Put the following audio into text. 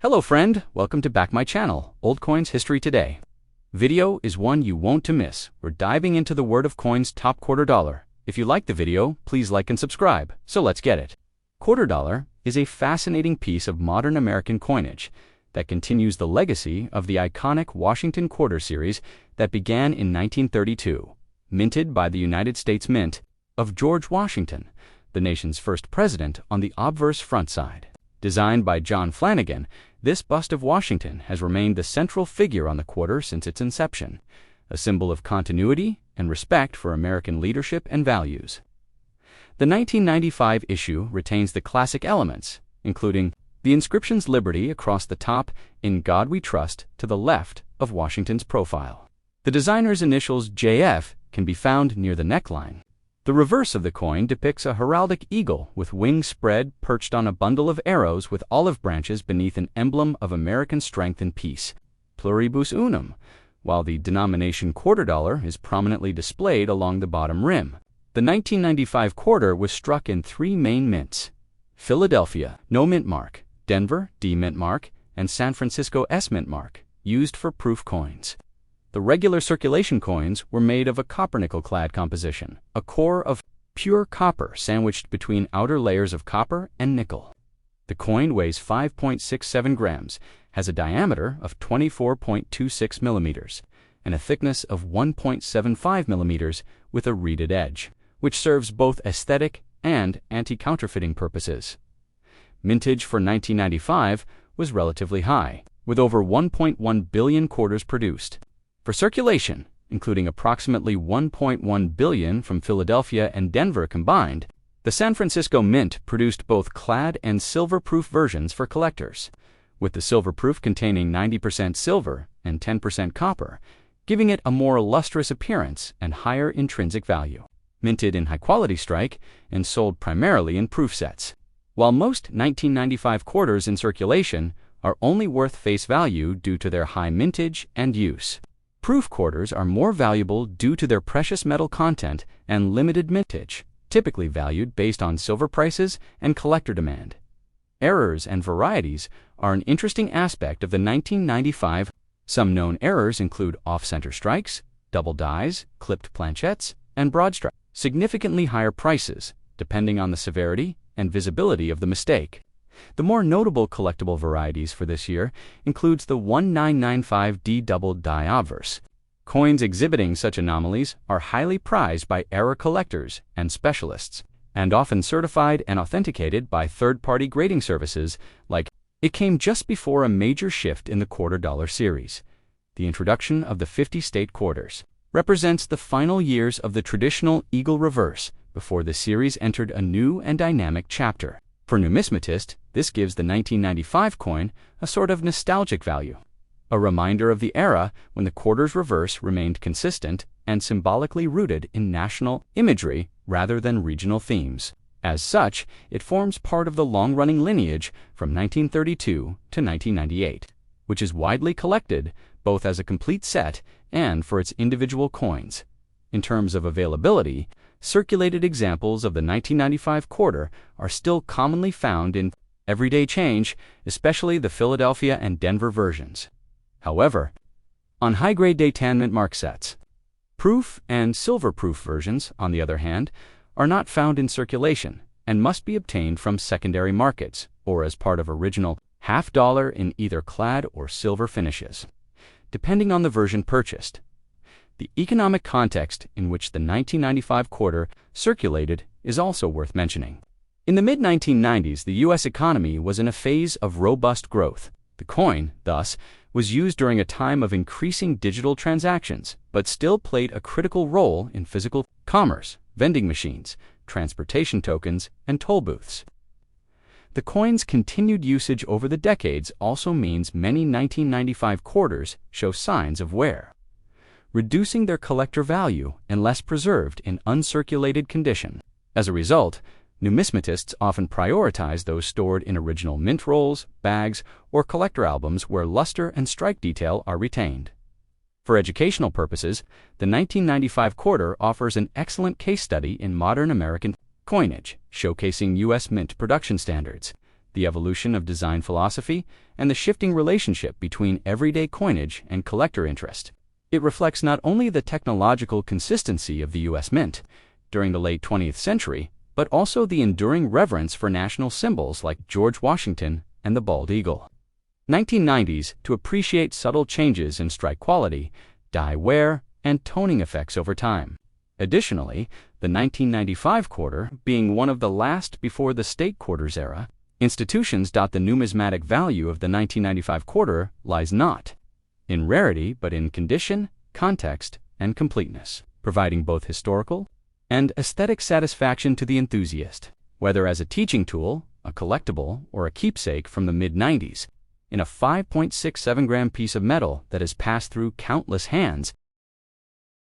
Hello friend, welcome to back my channel, Old Coins History Today. Video is one you won't to miss. We're diving into the world of coins top quarter dollar. If you like the video, please like and subscribe. So let's get it. Quarter dollar is a fascinating piece of modern American coinage that continues the legacy of the iconic Washington Quarter series that began in 1932, minted by the United States Mint of George Washington, the nation's first president, on the obverse front side. Designed by John Flanagan, this bust of Washington has remained the central figure on the quarter since its inception, a symbol of continuity and respect for American leadership and values. The 1995 issue retains the classic elements, including the inscriptions Liberty across the top, In God We Trust, to the left of Washington's profile. The designer's initials JF can be found near the neckline. The reverse of the coin depicts a heraldic eagle with wings spread perched on a bundle of arrows with olive branches beneath an emblem of American strength and peace, pluribus unum, while the denomination quarter dollar is prominently displayed along the bottom rim. The 1995 quarter was struck in three main mints: Philadelphia, no mint mark; Denver, D mint mark; and San Francisco, S mint mark, used for proof coins. The regular circulation coins were made of a copper-nickel clad composition, a core of pure copper sandwiched between outer layers of copper and nickel. The coin weighs 5.67 grams, has a diameter of 24.26 millimeters, and a thickness of 1.75 millimeters with a reeded edge, which serves both aesthetic and anti-counterfeiting purposes. Mintage for 1995 was relatively high, with over 1.1 billion quarters produced. For circulation, including approximately 1.1 billion from Philadelphia and Denver combined, the San Francisco Mint produced both clad and silver-proof versions for collectors, with the silver-proof containing 90% silver and 10% copper, giving it a more lustrous appearance and higher intrinsic value. Minted in high-quality strike and sold primarily in proof sets. While most 1995 quarters in circulation are only worth face value due to their high mintage and use, proof quarters are more valuable due to their precious metal content and limited mintage, typically valued based on silver prices and collector demand. Errors and varieties are an interesting aspect of the 1995. Some known errors include off-center strikes, double dies, clipped planchettes, and broad strikes. Significantly higher prices, depending on the severity and visibility of the mistake. The more notable collectible varieties for this year includes the 1995D double die obverse. Coins exhibiting such anomalies are highly prized by error collectors and specialists, and often certified and authenticated by third-party grading services like. It came just before a major shift in the quarter dollar series. The introduction of the 50-state quarters represents the final years of the traditional eagle reverse before the series entered a new and dynamic chapter. For numismatists, this gives the 1995 coin a sort of nostalgic value, a reminder of the era when the quarter's reverse remained consistent and symbolically rooted in national imagery rather than regional themes. As such, it forms part of the long-running lineage from 1932 to 1998, which is widely collected both as a complete set and for its individual coins. In terms of availability, circulated examples of the 1995 quarter are still commonly found in everyday change, especially the Philadelphia and Denver versions. However, on high-grade day tan mint mark sets, proof and silver-proof versions, on the other hand, are not found in circulation and must be obtained from secondary markets or as part of original half-dollar in either clad or silver finishes, depending on the version purchased. The economic context in which the 1995 quarter circulated is also worth mentioning. In the mid-1990s, the U.S. economy was in a phase of robust growth. The coin, thus, was used during a time of increasing digital transactions, but still played a critical role in physical commerce, vending machines, transportation tokens, and toll booths. The coin's continued usage over the decades also means many 1995 quarters show signs of wear, reducing their collector value unless preserved in uncirculated condition. As a result, numismatists often prioritize those stored in original mint rolls, bags, or collector albums where luster and strike detail are retained. For educational purposes, the 1995 quarter offers an excellent case study in modern American coinage, showcasing U.S. mint production standards, the evolution of design philosophy, and the shifting relationship between everyday coinage and collector interest. It reflects not only the technological consistency of the U.S. Mint during the late 20th century, but also the enduring reverence for national symbols like George Washington and the bald eagle. 1990s to appreciate subtle changes in strike quality, die wear, and toning effects over time. Additionally, the 1995 quarter, being one of the last before the state quarters era, institutions. The numismatic value of the 1995 quarter lies not in rarity but in condition, context, and completeness, providing both historical and aesthetic satisfaction to the enthusiast, whether as a teaching tool, a collectible, or a keepsake from the mid-90s. In a 5.67-gram piece of metal that has passed through countless hands,